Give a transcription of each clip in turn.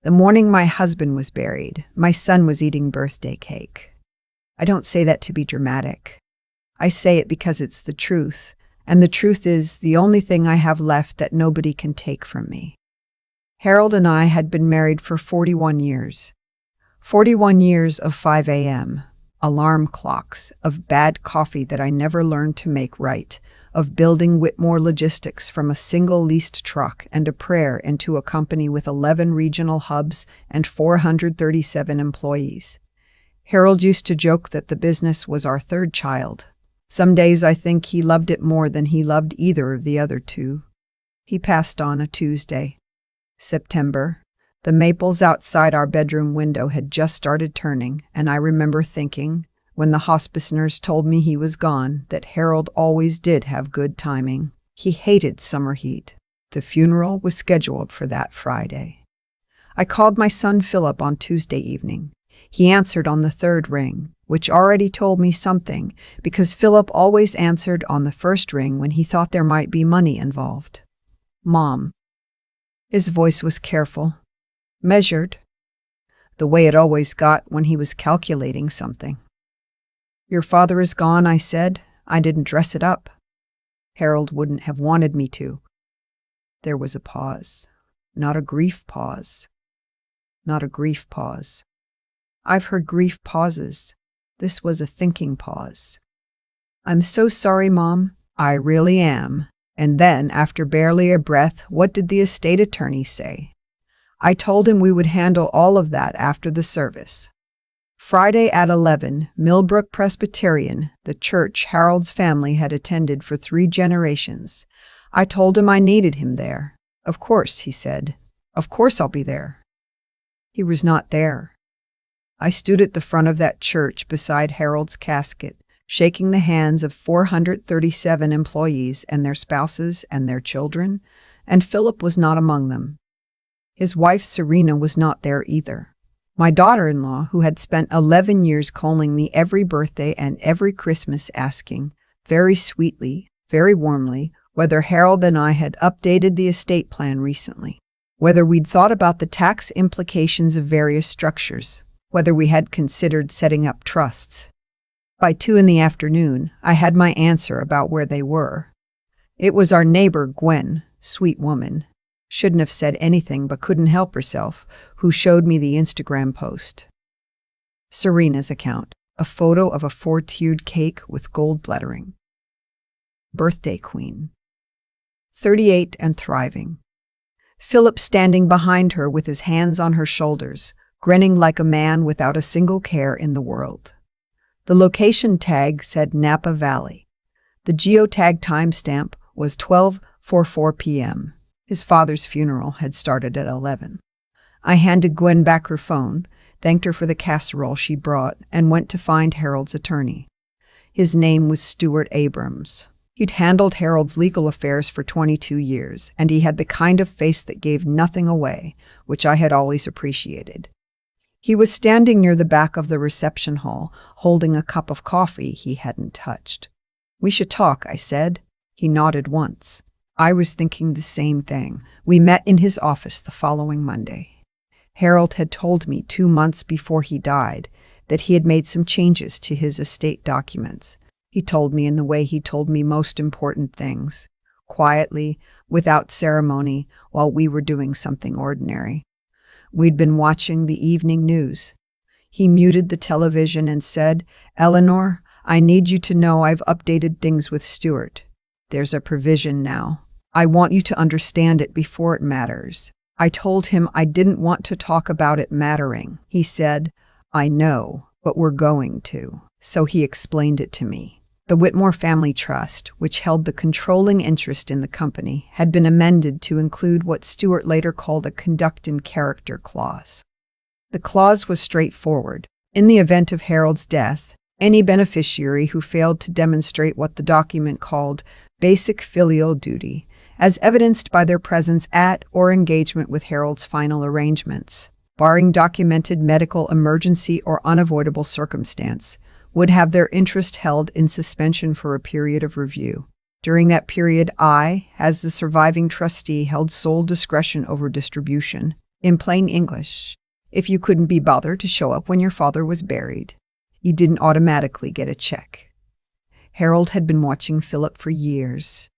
The morning my husband was buried, my son was eating birthday cake. I don't say that to be dramatic. I say it because it's the truth, and the truth is the only thing I have left that nobody can take from me. Harold and I had been married for 41 years. 41 years of 5 a.m., alarm clocks, of bad coffee that I never learned to make right, of building Whitmore Logistics from a single leased truck and a prayer into a company with 11 regional hubs and 437 employees. Harold used to joke that the business was our third child. Some days I think he loved it more than he loved either of the other two. He passed on a Tuesday. September. The maples outside our bedroom window had just started turning, and I remember thinking, when the hospice nurse told me he was gone, that Harold always did have good timing. He hated summer heat. The funeral was scheduled for that Friday. I called my son Philip on Tuesday evening. He answered on the third ring, which already told me something, because Philip always answered on the first ring when he thought there might be money involved. Mom. His voice was careful, measured, the way it always got when he was calculating something. Your father is gone, I said. I didn't dress it up. Harold wouldn't have wanted me to. There was a pause. Not a grief pause. Not a grief pause. I've heard grief pauses. This was a thinking pause. I'm so sorry, Mom. I really am. And then, after barely a breath, what did the estate attorney say? I told him we would handle all of that after the service. Friday at 11, Millbrook Presbyterian, the church Harold's family had attended for 3 generations. I told him I needed him there. Of course, he said. Of course I'll be there. He was not there. I stood at the front of that church beside Harold's casket, shaking the hands of 437 employees and their spouses and their children, and Philip was not among them. His wife Serena was not there either. My daughter-in-law, who had spent 11 years calling me every birthday and every Christmas asking, very sweetly, very warmly, whether Harold and I had updated the estate plan recently, whether we'd thought about the tax implications of various structures, whether we had considered setting up trusts. By 2 p.m, I had my answer about where they were. It was our neighbor Gwen, sweet woman, shouldn't have said anything but couldn't help herself, who showed me the Instagram post. Serena's account, a photo of a 4-tiered cake with gold lettering. Birthday queen. 38 and thriving. Philip standing behind her with his hands on her shoulders, grinning like a man without a single care in the world. The location tag said Napa Valley. The geotag timestamp was 12:44 p.m. His father's funeral had started at 11. I handed Gwen back her phone, thanked her for the casserole she brought, and went to find Harold's attorney. His name was Stuart Abrams. He'd handled Harold's legal affairs for 22 years, and he had the kind of face that gave nothing away, which I had always appreciated. He was standing near the back of the reception hall, holding a cup of coffee he hadn't touched. We should talk, I said. He nodded once. I was thinking the same thing. We met in his office the following Monday. Harold had told me 2 months before he died that he had made some changes to his estate documents. He told me in the way he told me most important things, quietly, without ceremony, while we were doing something ordinary. We'd been watching the evening news. He muted the television and said, "Eleanor, I need you to know I've updated things with Stuart. There's a provision now. I want you to understand it before it matters." I told him I didn't want to talk about it mattering. He said, "I know, but we're going to." So he explained it to me. The Whitmore Family Trust, which held the controlling interest in the company, had been amended to include what Stuart later called a conduct and character clause. The clause was straightforward. In the event of Harold's death, any beneficiary who failed to demonstrate what the document called basic filial duty, as evidenced by their presence at or engagement with Harold's final arrangements, barring documented medical emergency or unavoidable circumstance, would have their interest held in suspension for a period of review. During that period, I, as the surviving trustee, held sole discretion over distribution, In plain English, if you couldn't be bothered to show up when your father was buried, you didn't automatically get a check. Harold had been watching Philip for years,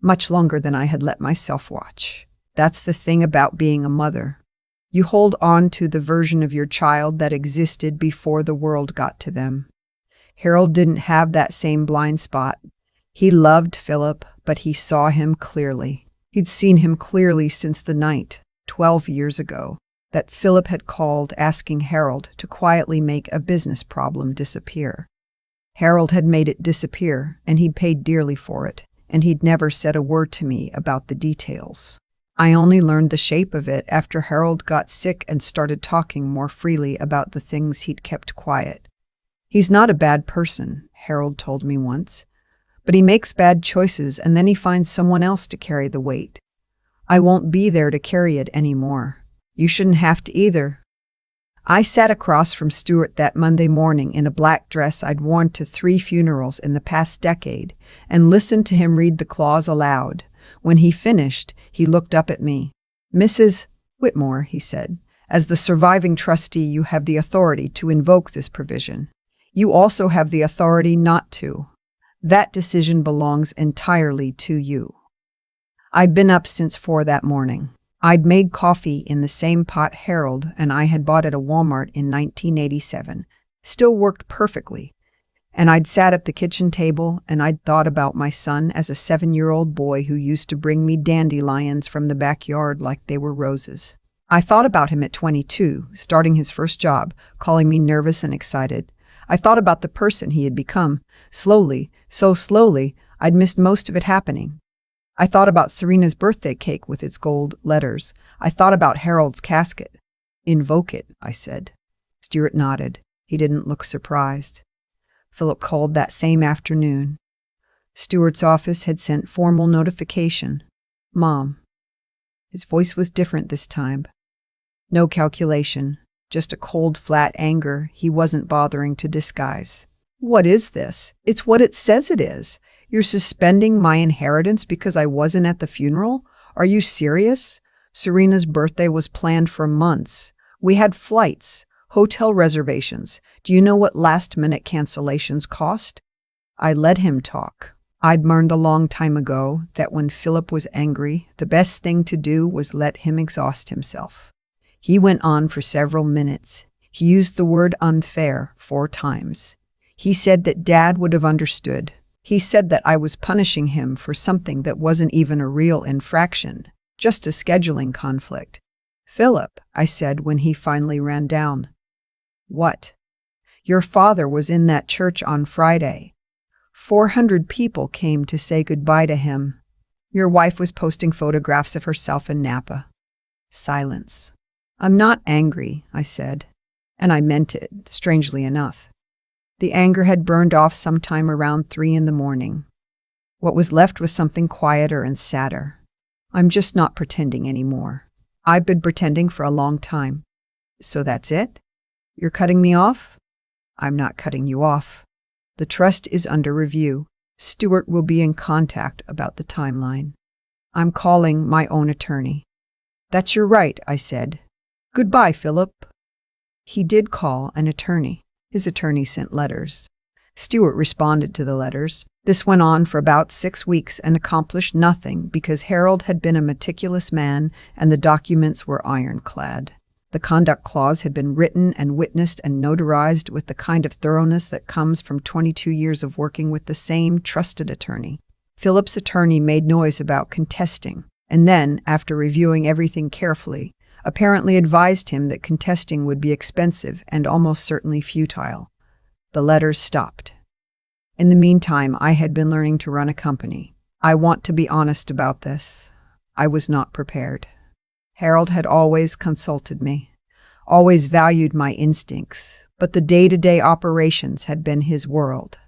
much longer than I had let myself watch. That's the thing about being a mother. You hold on to the version of your child that existed before the world got to them. Harold didn't have that same blind spot. He loved Philip, but he saw him clearly. He'd seen him clearly since the night, 12 years ago, that Philip had called asking Harold to quietly make a business problem disappear. Harold had made it disappear, and he'd paid dearly for it, and he'd never said a word to me about the details. I only learned the shape of it after Harold got sick and started talking more freely about the things he'd kept quiet. He's not a bad person, Harold told me once, but he makes bad choices and then he finds someone else to carry the weight. I won't be there to carry it anymore. You shouldn't have to either. I sat across from Stuart that Monday morning in a black dress I'd worn to 3 funerals in the past decade and listened to him read the clause aloud. When he finished, he looked up at me. "Mrs. Whitmore," he said, "as the surviving trustee, you have the authority to invoke this provision. You also have the authority not to. That decision belongs entirely to you." I'd been up since 4 that morning. I'd made coffee in the same pot Harold and I had bought at a Walmart in 1987. Still worked perfectly. And I'd sat at the kitchen table and I'd thought about my son as a 7-year-old boy who used to bring me dandelions from the backyard like they were roses. I thought about him at 22, starting his first job, calling me nervous and excited. I thought about the person he had become. Slowly, so slowly, I'd missed most of it happening. I thought about Serena's birthday cake with its gold letters. I thought about Harold's casket. "Invoke it," I said. Stuart nodded. He didn't look surprised. Philip called that same afternoon. Stuart's office had sent formal notification. "Mom." His voice was different this time. No calculation, just a cold, flat anger he wasn't bothering to disguise. "What is this? It's what it says it is. You're suspending my inheritance because I wasn't at the funeral? Are you serious? Serena's birthday was planned for months. We had flights, hotel reservations. Do you know what last-minute cancellations cost?" I let him talk. I'd learned a long time ago that when Philip was angry, the best thing to do was let him exhaust himself. He went on for several minutes. He used the word unfair 4 times. He said that Dad would have understood. He said that I was punishing him for something that wasn't even a real infraction, just a scheduling conflict. "Philip," I said when he finally ran down. "What?" "Your father was in that church on Friday. 400 people came to say goodbye to him. Your wife was posting photographs of herself in Napa." Silence. "I'm not angry," I said, and I meant it, strangely enough. The anger had burned off sometime around 3 in the morning. What was left was something quieter and sadder. I'm just not pretending anymore. I've been pretending for a long time. "So that's it? You're cutting me off?" "I'm not cutting you off. The trust is under review. Stuart will be in contact about the timeline. I'm calling my own attorney." "That's your right," I said. "Goodbye, Philip." He did call an attorney. His attorney sent letters. Stuart responded to the letters. This went on for about 6 weeks and accomplished nothing because Harold had been a meticulous man and the documents were ironclad. The conduct clause had been written and witnessed and notarized with the kind of thoroughness that comes from 22 years of working with the same trusted attorney. Philip's attorney made noise about contesting, and then, after reviewing everything carefully, apparently advised him that contesting would be expensive and almost certainly futile. The letters stopped. In the meantime, I had been learning to run a company. I want to be honest about this. I was not prepared. Harold had always consulted me, always valued my instincts, but the day-to-day operations had been his world.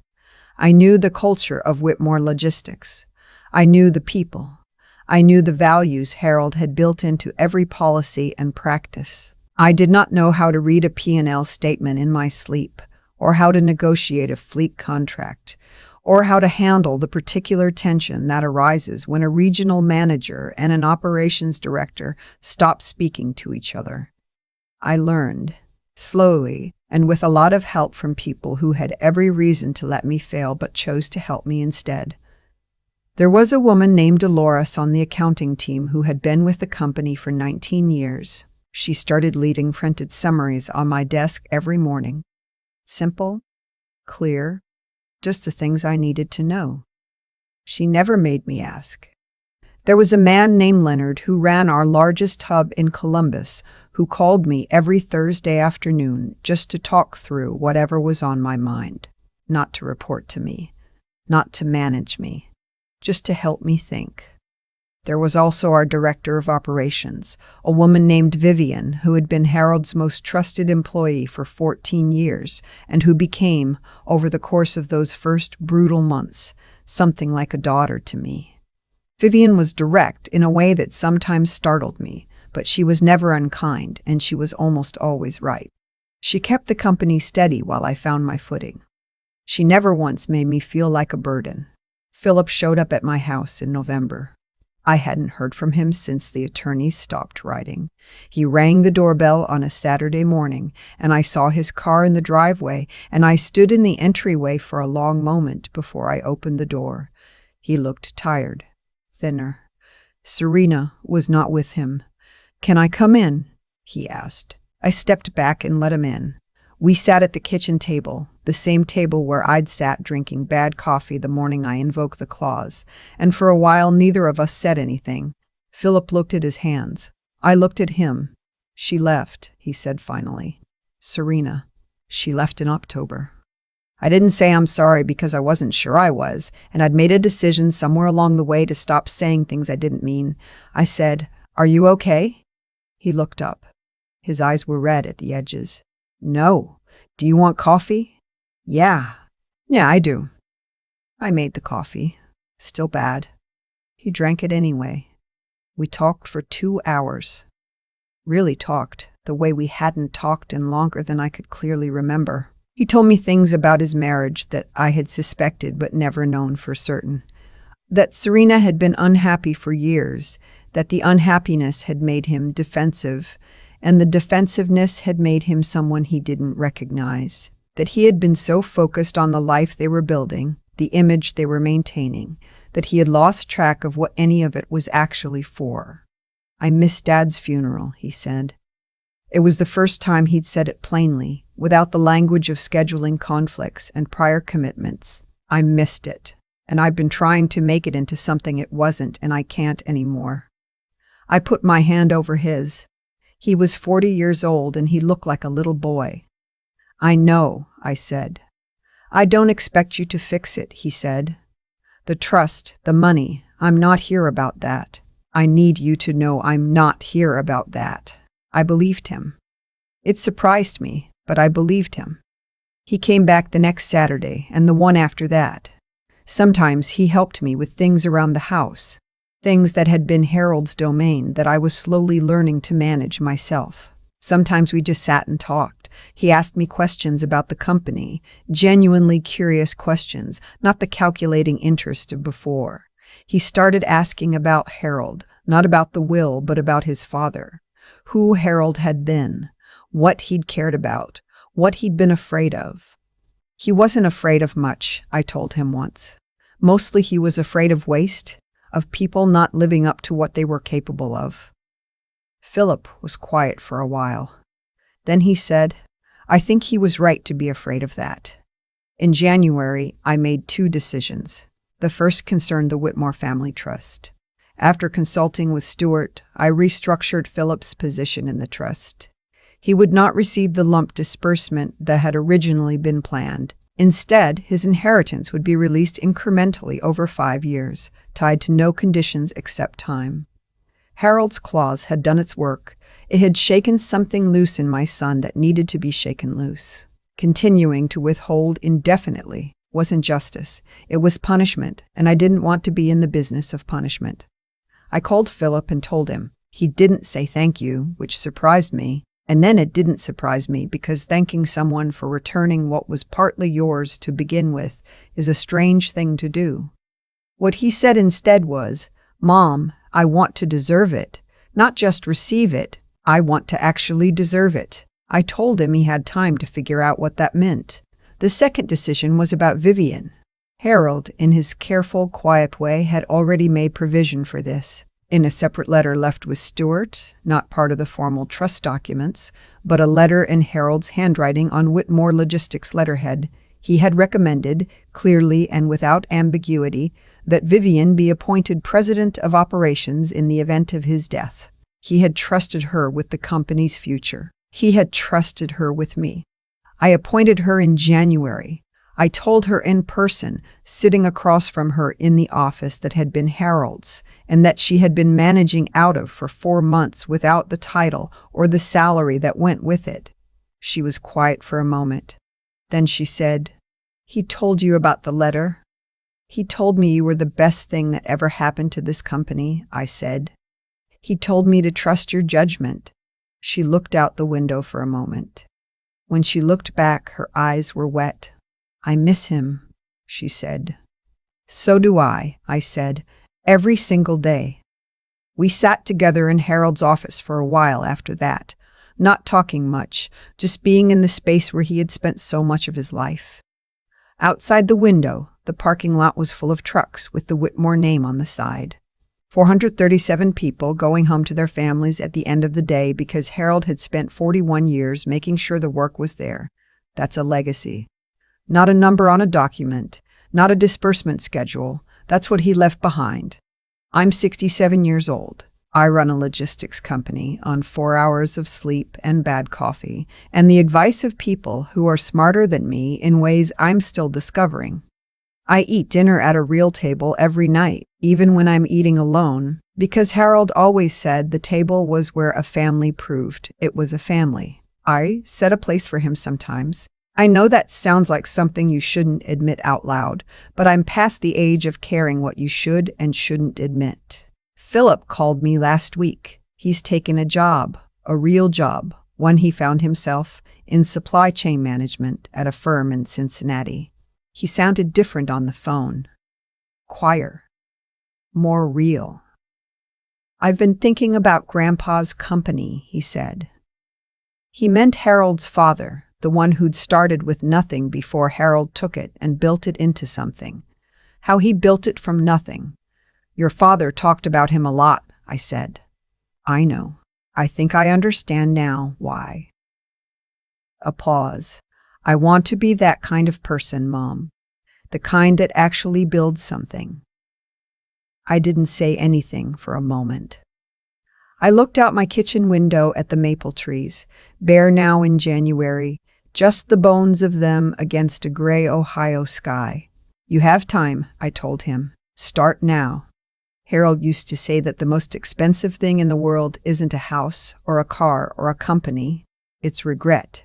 I knew the culture of Whitmore Logistics. I knew the people. I knew the values Harold had built into every policy and practice. I did not know how to read a P&L statement in my sleep, or how to negotiate a fleet contract, or how to handle the particular tension that arises when a regional manager and an operations director stop speaking to each other. I learned, slowly, and with a lot of help from people who had every reason to let me fail but chose to help me instead. There was a woman named Dolores on the accounting team who had been with the company for 19 years. She started leading printed summaries on my desk every morning. Simple, clear, just the things I needed to know. She never made me ask. There was a man named Leonard who ran our largest hub in Columbus who called me every Thursday afternoon just to talk through whatever was on my mind, not to report to me, not to manage me, just to help me think. There was also our director of operations, a woman named Vivian, who had been Harold's most trusted employee for 14 years and who became, over the course of those first brutal months, something like a daughter to me. Vivian was direct in a way that sometimes startled me, but she was never unkind and she was almost always right. She kept the company steady while I found my footing. She never once made me feel like a burden. Philip showed up at my house in November. I hadn't heard from him since the attorneys stopped writing. He rang the doorbell on a Saturday morning, and I saw his car in the driveway, and I stood in the entryway for a long moment before I opened the door. He looked tired, thinner. Serena was not with him. "Can I come in?" he asked. I stepped back and let him in. We sat at the kitchen table, the same table where I'd sat drinking bad coffee the morning I invoked the clause, and for a while neither of us said anything. Philip looked at his hands. I looked at him. "She left," he said finally. "Serena. She left in October." I didn't say I'm sorry because I wasn't sure I was, and I'd made a decision somewhere along the way to stop saying things I didn't mean. I said, "Are you okay?" He looked up. His eyes were red at the edges. "No. Do you want coffee?" Yeah, I do." I made the coffee. Still bad. He drank it anyway. We talked for 2 hours. Really talked, the way we hadn't talked in longer than I could clearly remember. He told me things about his marriage that I had suspected but never known for certain. That Serena had been unhappy for years, that the unhappiness had made him defensive, and the defensiveness had made him someone he didn't recognize. That he had been so focused on the life they were building, the image they were maintaining, that he had lost track of what any of it was actually for. "I missed Dad's funeral," he said. It was the first time he'd said it plainly, without the language of scheduling conflicts and prior commitments. I missed it, and I've been trying to make it into something it wasn't, and I can't anymore. I put my hand over his. He was 40 years old and he looked like a little boy. "I know," I said. "I don't expect you to fix it," he said. "The trust, the money, I'm not here about that. I need you to know I'm not here about that." I believed him. It surprised me, but I believed him. He came back the next Saturday and the one after that. Sometimes he helped me with things around the house, things that had been Harold's domain that I was slowly learning to manage myself. Sometimes we just sat and talked. He asked me questions about the company, genuinely curious questions, not the calculating interest of before. He started asking about Harold, not about the will, but about his father. Who Harold had been, what he'd cared about, what he'd been afraid of. He wasn't afraid of much, I told him once. Mostly he was afraid of waste, of people not living up to what they were capable of. Philip was quiet for a while. Then he said, "I think he was right to be afraid of that." In January, I made 2 decisions. The first concerned the Whitmore Family Trust. After consulting with Stuart, I restructured Philip's position in the trust. He would not receive the lump disbursement that had originally been planned. Instead, his inheritance would be released incrementally over 5 years, tied to no conditions except time. Harold's clause had done its work. It had shaken something loose in my son that needed to be shaken loose. Continuing to withhold indefinitely wasn't justice. It was punishment, and I didn't want to be in the business of punishment. I called Philip and told him. He didn't say thank you, which surprised me. And then it didn't surprise me because thanking someone for returning what was partly yours to begin with is a strange thing to do. What he said instead was, "Mom, I want to deserve it, not just receive it. I want to actually deserve it." I told him he had time to figure out what that meant. The second decision was about Vivian. Harold, in his careful, quiet way, had already made provision for this. In a separate letter left with Stuart, not part of the formal trust documents, but a letter in Harold's handwriting on Whitmore Logistics letterhead, he had recommended, clearly and without ambiguity, that Vivian be appointed president of operations in the event of his death. He had trusted her with the company's future. He had trusted her with me. I appointed her in January. I told her in person, sitting across from her in the office that had been Harold's, and that she had been managing out of for 4 months without the title or the salary that went with it. She was quiet for a moment. Then she said, "He told you about the letter?" "He told me you were the best thing that ever happened to this company," I said. "He told me to trust your judgment." She looked out the window for a moment. When she looked back, her eyes were wet. "I miss him," she said. "So do I," said, "every single day." We sat together in Harold's office for a while after that, not talking much, just being in the space where he had spent so much of his life. Outside the window, the parking lot was full of trucks with the Whitmore name on the side. 437 people going home to their families at the end of the day because Harold had spent 41 years making sure the work was there. That's a legacy. Not a number on a document, not a disbursement schedule. That's what he left behind. I'm 67 years old. I run a logistics company on 4 hours of sleep and bad coffee, and the advice of people who are smarter than me in ways I'm still discovering. I eat dinner at a real table every night, even when I'm eating alone, because Harold always said the table was where a family proved it was a family. I set a place for him sometimes. I know that sounds like something you shouldn't admit out loud, but I'm past the age of caring what you should and shouldn't admit. Philip called me last week. He's taken a job, a real job, one he found himself in supply chain management at a firm in Cincinnati. He sounded different on the phone. Quieter. More real. "I've been thinking about Grandpa's company," he said. He meant Harold's father, the one who'd started with nothing before Harold took it and built it into something. How he built it from nothing. "Your father talked about him a lot," I said. "I know. I think I understand now why." A pause. "I want to be that kind of person, Mom. The kind that actually builds something." I didn't say anything for a moment. I looked out my kitchen window at the maple trees, bare now in January, just the bones of them against a gray Ohio sky. "You have time," I told him. "Start now." Harold used to say that the most expensive thing in the world isn't a house or a car or a company. It's regret.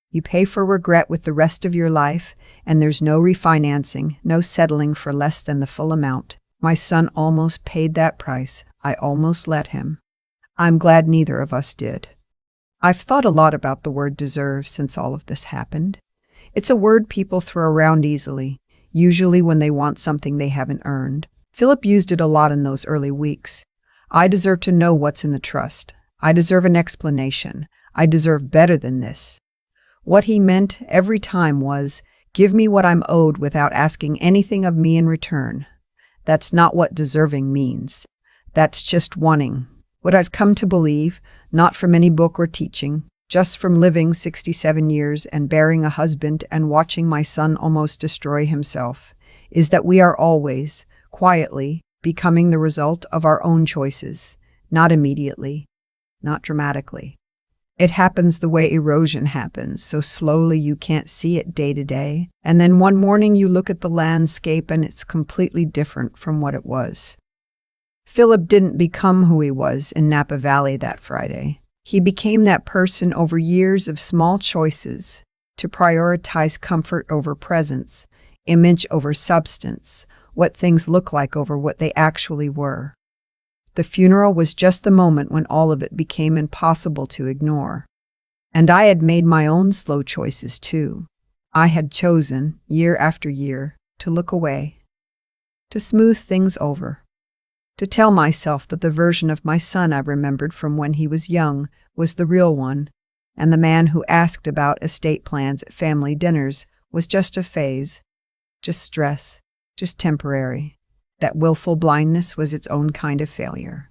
You pay for regret with the rest of your life, and there's no refinancing, no settling for less than the full amount. My son almost paid that price. I almost let him. I'm glad neither of us did. I've thought a lot about the word deserve since all of this happened. It's a word people throw around easily, usually when they want something they haven't earned. Philip used it a lot in those early weeks. I deserve to know what's in the trust. I deserve an explanation. I deserve better than this. What he meant every time was, give me what I'm owed without asking anything of me in return. That's not what deserving means. That's just wanting. What I've come to believe, not from any book or teaching, just from living 67 years and bearing a husband and watching my son almost destroy himself, is that we are always, quietly, becoming the result of our own choices, not immediately, not dramatically. It happens the way erosion happens, so slowly you can't see it day to day, and then one morning you look at the landscape and it's completely different from what it was. Philip didn't become who he was in Napa Valley that Friday. He became that person over years of small choices to prioritize comfort over presence, image over substance, what things look like over what they actually were. The funeral was just the moment when all of it became impossible to ignore. And I had made my own slow choices too. I had chosen, year after year, to look away, to smooth things over, to tell myself that the version of my son I remembered from when he was young was the real one, and the man who asked about estate plans at family dinners was just a phase, just stress, just temporary. That willful blindness was its own kind of failure.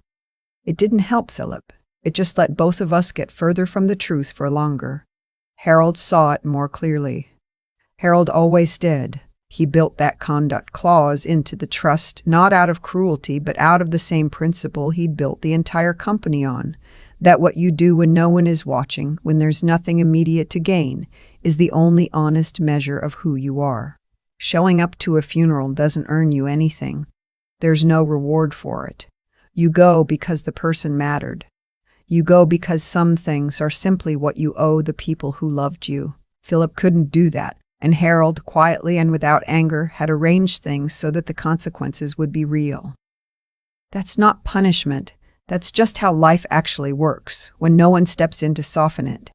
It didn't help Philip. It just let both of us get further from the truth for longer. Harold saw it more clearly. Harold always did. He built that conduct clause into the trust, not out of cruelty, but out of the same principle he'd built the entire company on, that what you do when no one is watching, when there's nothing immediate to gain, is the only honest measure of who you are. Showing up to a funeral doesn't earn you anything. There's no reward for it. You go because the person mattered. You go because some things are simply what you owe the people who loved you. Philip couldn't do that, and Harold, quietly and without anger, had arranged things so that the consequences would be real. That's not punishment. That's just how life actually works, when no one steps in to soften it.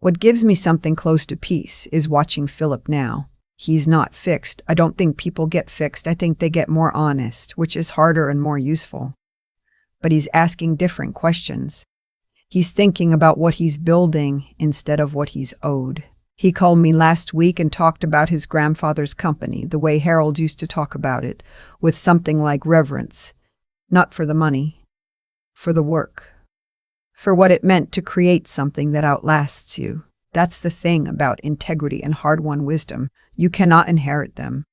What gives me something close to peace is watching Philip now. He's not fixed. I don't think people get fixed. I think they get more honest, which is harder and more useful. But he's asking different questions. He's thinking about what he's building instead of what he's owed. He called me last week and talked about his grandfather's company, the way Harold used to talk about it, with something like reverence. Not for the money, for the work. For what it meant to create something that outlasts you. That's the thing about integrity and hard-won wisdom. You cannot inherit them.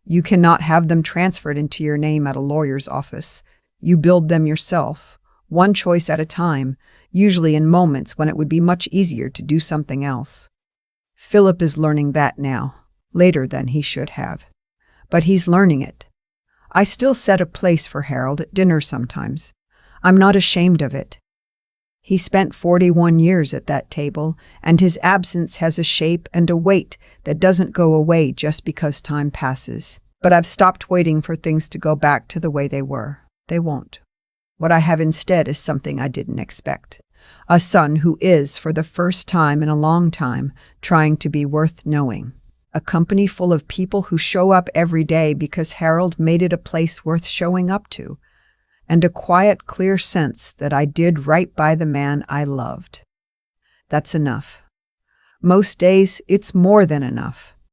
You cannot have them transferred into your name at a lawyer's office. You build them yourself, one choice at a time, usually in moments when it would be much easier to do something else. Philip is learning that now, later than he should have. But he's learning it. I still set a place for Harold at dinner sometimes. I'm not ashamed of it. He spent 41 years at that table, and his absence has a shape and a weight that doesn't go away just because time passes. But I've stopped waiting for things to go back to the way they were. They won't. What I have instead is something I didn't expect. A son who is, for the first time in a long time, trying to be worth knowing. A company full of people who show up every day because Harold made it a place worth showing up to. And a quiet, clear sense that I did right by the man I loved. That's enough. Most days, it's more than enough.